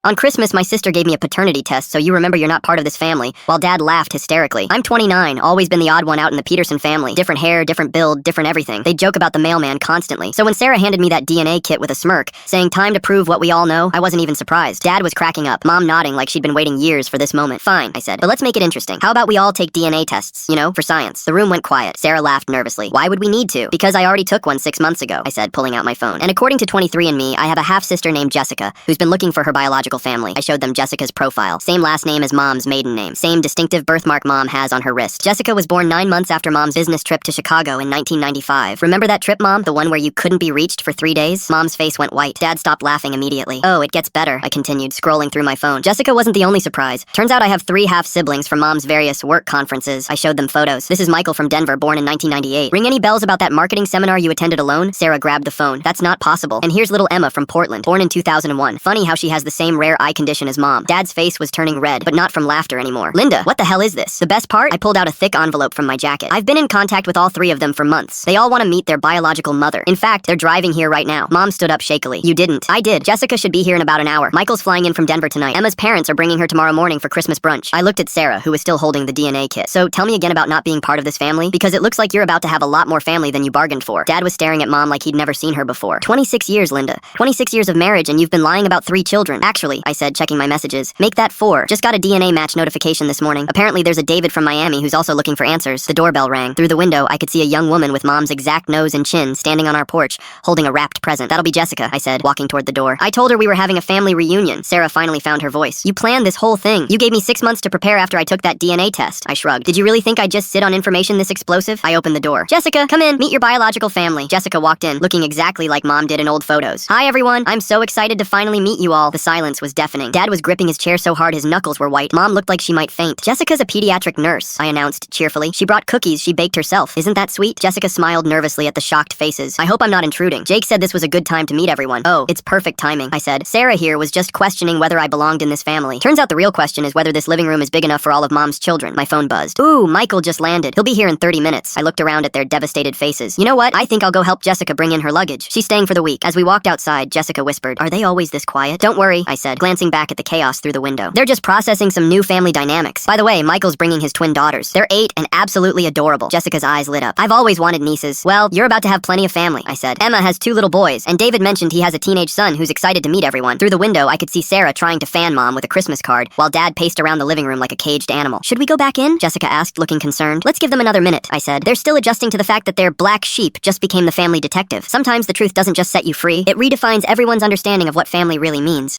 On Christmas, my sister gave me a paternity test, so you remember you're not part of this family, while Dad laughed hysterically. I'm 29, always been the odd one out in the Peterson family. Different hair, different build, different everything. They joke about the mailman constantly. So when Sarah handed me that DNA kit with a smirk, saying time to prove what we all know, I wasn't even surprised. Dad was cracking up, Mom nodding like she'd been waiting years for this moment. Fine, I said, but let's make it interesting. How about we all take DNA tests, for science? The room went quiet. Sarah laughed nervously. Why would we need to? Because I already took one 6 months ago, I said, pulling out my phone. And according to 23andMe, I have a half-sister named Jessica, who's been looking for her biological family. I showed them Jessica's profile. Same last name as Mom's maiden name. Same distinctive birthmark Mom has on her wrist. Jessica was born 9 months after Mom's business trip to Chicago in 1995. Remember that trip, Mom? The one where you couldn't be reached for 3 days? Mom's face went white. Dad stopped laughing immediately. Oh, it gets better, I continued, scrolling through my phone. Jessica wasn't the only surprise. Turns out I have 3 half-siblings from Mom's various work conferences. I showed them photos. This is Michael from Denver, born in 1998. Ring any bells about that marketing seminar you attended alone? Sarah grabbed the phone. That's not possible. And here's little Emma from Portland, born in 2001. Funny how she has the same rare eye condition as Mom. Dad's face was turning red, but not from laughter anymore. Linda, what the hell is this? The best part? I pulled out a thick envelope from my jacket. I've been in contact with all 3 of them for months. They all want to meet their biological mother. In fact, they're driving here right now. Mom stood up shakily. You didn't. I did. Jessica should be here in about an hour. Michael's flying in from Denver tonight. Emma's parents are bringing her tomorrow morning for Christmas brunch. I looked at Sarah, who was still holding the DNA kit. So tell me again about not being part of this family, because it looks like you're about to have a lot more family than you bargained for. Dad was staring at Mom like he'd never seen her before. 26 years, Linda. 26 years of marriage, and you've been lying about 3 children. Actually, I said, checking my messages. Make that 4. Just got a DNA match notification this morning. Apparently there's a David from Miami who's also looking for answers. The doorbell rang. Through the window, I could see a young woman with Mom's exact nose and chin standing on our porch, holding a wrapped present. That'll be Jessica, I said, walking toward the door. I told her we were having a family reunion. Sarah finally found her voice. You planned this whole thing. You gave me 6 months to prepare after I took that DNA test. I shrugged. Did you really think I'd just sit on information this explosive? I opened the door. Jessica, come in. Meet your biological family. Jessica walked in, looking exactly like Mom did in old photos. Hi, everyone. I'm so excited to finally meet you all. The silence was deafening. Dad was gripping his chair so hard his knuckles were white. Mom looked like she might faint. Jessica's a pediatric nurse, I announced cheerfully. She brought cookies she baked herself. Isn't that sweet? Jessica smiled nervously at the shocked faces. I hope I'm not intruding. Jake said this was a good time to meet everyone. Oh, it's perfect timing, I said. Sarah here was just questioning whether I belonged in this family. Turns out the real question is whether this living room is big enough for all of Mom's children. My phone buzzed. Ooh, Michael just landed. He'll be here in 30 minutes. I looked around at their devastated faces. You know what? I think I'll go help Jessica bring in her luggage. She's staying for the week. As we walked outside, Jessica whispered, Are they always this quiet? Don't worry, I said, glancing back at the chaos through the window. They're just processing some new family dynamics. By the way, Michael's bringing his twin daughters. They're 8 and absolutely adorable. Jessica's eyes lit up. I've always wanted nieces. Well, you're about to have plenty of family, I said. Emma has 2 little boys, and David mentioned he has a teenage son who's excited to meet everyone. Through the window, I could see Sarah trying to fan Mom with a Christmas card, while Dad paced around the living room like a caged animal. Should we go back in? Jessica asked, looking concerned. Let's give them another minute, I said. They're still adjusting to the fact that their black sheep just became the family detective. Sometimes the truth doesn't just set you free, it redefines everyone's understanding of what family really means.